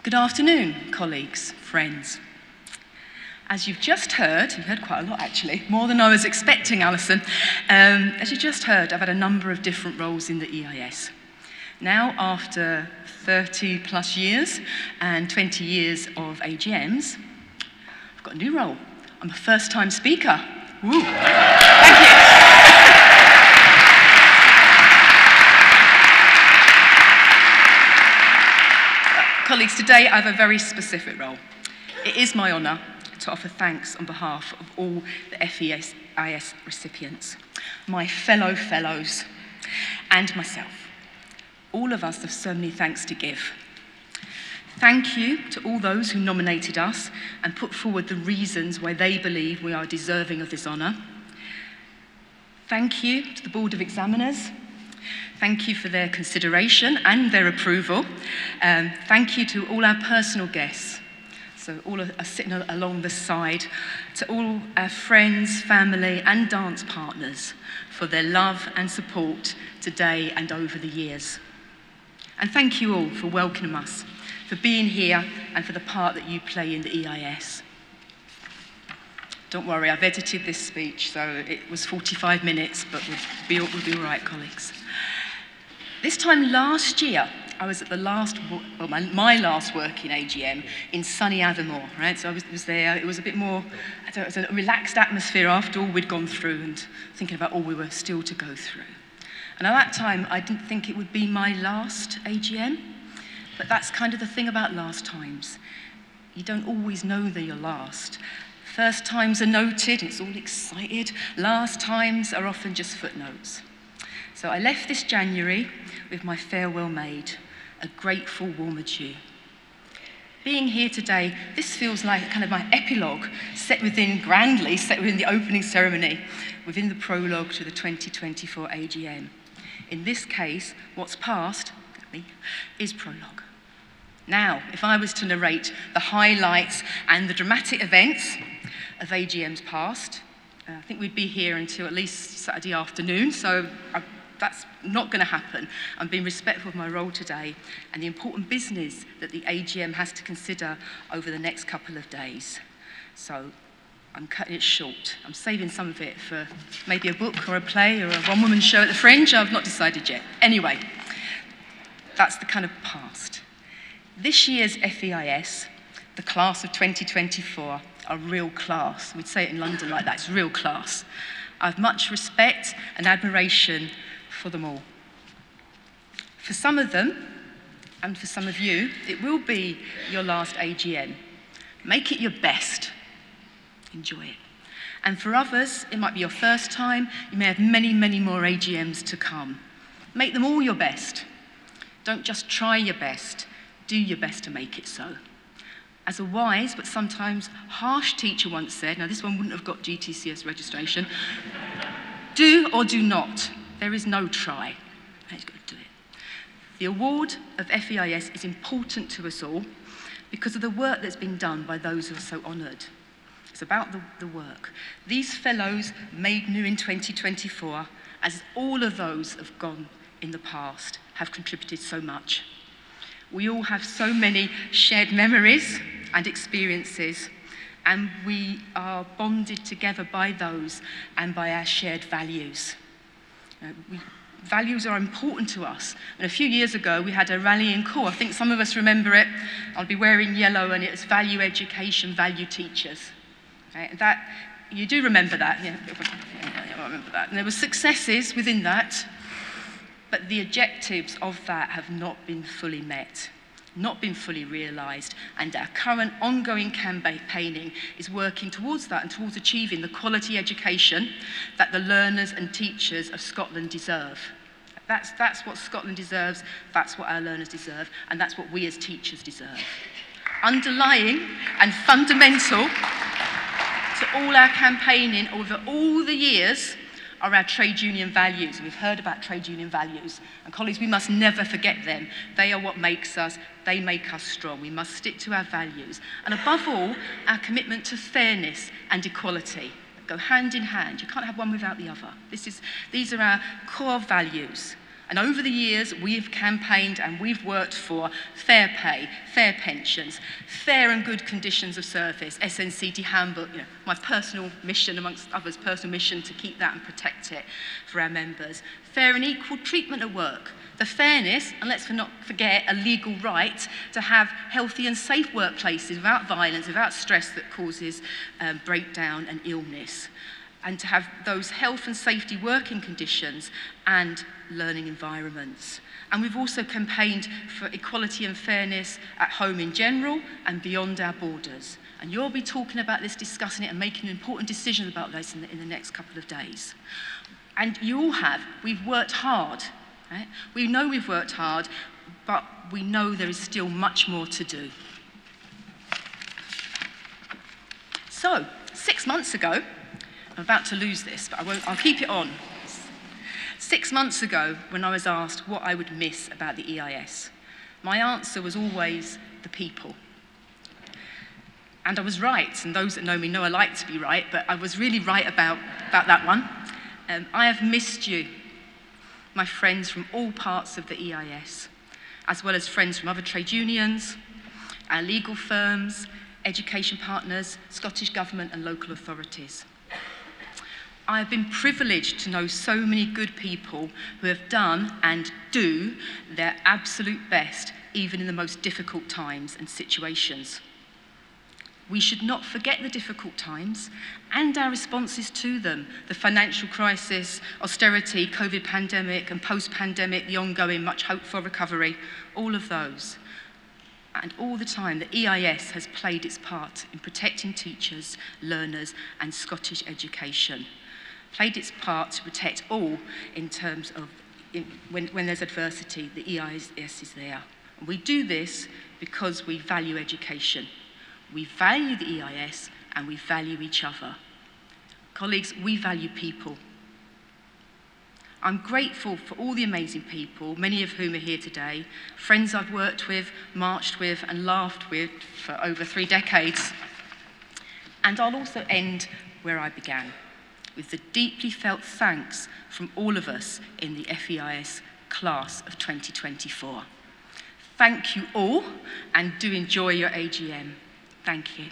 Good afternoon, colleagues, friends. As you've just heard, you've heard quite a lot actually, more than I was expecting, Alison. As you just heard, I've had a number of different roles in the EIS. Now, after 30 plus years and 20 years of AGMs, I've got a new role. I'm a first-time speaker. Woo. Thank you. Colleagues, today I have a very specific role. It is my honour to offer thanks on behalf of all the FES recipients, my fellows, and myself. All of us have so many thanks to give. Thank you to all those who nominated us and put forward the reasons why they believe we are deserving of this honour. Thank you to the Board of Examiners. Thank you for their consideration and their approval. Thank you to all our personal guests. So all are sitting along the side, to all our friends, family and dance partners for their love and support today and over the years. And thank you all for welcoming us, for being here and for the part that you play in the EIS. Don't worry, I've edited this speech, so it was 45 minutes, but we'll be all right, colleagues. This time last year, I was at the my last working AGM in sunny Avonmore, right? So I was there. It was a bit more, it was a relaxed atmosphere after all we'd gone through and thinking about all we were still to go through. And at that time, I didn't think it would be my last AGM, but that's kind of the thing about last times. You don't always know they're your last. First times are noted, it's all excited. Last times are often just footnotes. So I left this January with my farewell made, a grateful warm adieu. Being here today, this feels like kind of my epilogue, grandly set within the opening ceremony, within the prologue to the 2024 AGM. In this case, what's past, is prologue. Now, if I was to narrate the highlights and the dramatic events of AGMs past, I think we'd be here until at least Saturday afternoon, so that's not going to happen. I'm being respectful of my role today and the important business that the AGM has to consider over the next couple of days. So I'm cutting it short. I'm saving some of it for maybe a book or a play or a one-woman show at the Fringe. I've not decided yet. Anyway, that's the kind of past. This year's FEIS, the class of 2024, are real class. We'd say it in London like that, it's real class. I have much respect and admiration for them all. For some of them, and for some of you, it will be your last AGM. Make it your best. Enjoy it. And for others, it might be your first time. You may have many, many more AGMs to come. Make them all your best. Don't just try your best. Do your best to make it so. As a wise but sometimes harsh teacher once said, now this one wouldn't have got GTCS registration, do or do not. There is no try. You've got to do it. The award of FEIS is important to us all because of the work that's been done by those who are so honoured. It's about the work. These fellows made new in 2024, as all of those have gone in the past, have contributed so much. We all have so many shared memories and experiences, and we are bonded together by those and by our shared values. Values are important to us. And a few years ago, we had a rallying call. I think some of us remember it. I'll be wearing yellow, and it was value education, value teachers. Okay? You do remember that? Yeah, I remember that. And there were successes within that, but the objectives of that have not been fully met, not been fully realised, and our current ongoing campaigning is working towards that and towards achieving the quality education that the learners and teachers of Scotland deserve. That's what Scotland deserves, that's what our learners deserve, and that's what we as teachers deserve. Underlying and fundamental to all our campaigning over all the years are our trade union values. We've heard about trade union values. And colleagues, we must never forget them. They are what makes us, they make us strong. We must stick to our values. And above all, our commitment to fairness and equality. Go hand in hand. You can't have one without the other. These are our core values. And over the years, we've campaigned and we've worked for fair pay, fair pensions, fair and good conditions of service, SNCT handbook, my personal mission, amongst others, personal mission to keep that and protect it for our members. Fair and equal treatment at work. The fairness, and let's not forget, a legal right to have healthy and safe workplaces without violence, without stress that causes breakdown and illness. And to have those health and safety working conditions and learning environments. And we've also campaigned for equality and fairness at home in general and beyond our borders. And you'll be talking about this, discussing it and making important decisions about this in the next couple of days. And you all have. We've worked hard. Right? We know we've worked hard, but we know there is still much more to do. So, 6 months ago, I'm about to lose this, but I'll keep it on. 6 months ago, when I was asked what I would miss about the EIS, my answer was always the people. And I was right, and those that know me know I like to be right, but I was really right about that one. I have missed you, my friends from all parts of the EIS, as well as friends from other trade unions, our legal firms, education partners, Scottish Government and local authorities. I have been privileged to know so many good people who have done and do their absolute best, even in the most difficult times and situations. We should not forget the difficult times and our responses to them, the financial crisis, austerity, COVID pandemic, and post-pandemic, the ongoing, much hoped for recovery, all of those. And all the time, the EIS has played its part in protecting teachers, learners, and Scottish education. Played its part to protect all in terms of when there's adversity, the EIS is there. And we do this because we value education. We value the EIS and we value each other. Colleagues, we value people. I'm grateful for all the amazing people, many of whom are here today, friends I've worked with, marched with and laughed with for over 3 decades. And I'll also end where I began, with the deeply felt thanks from all of us in the FEIS class of 2024. Thank you all, and do enjoy your AGM. Thank you.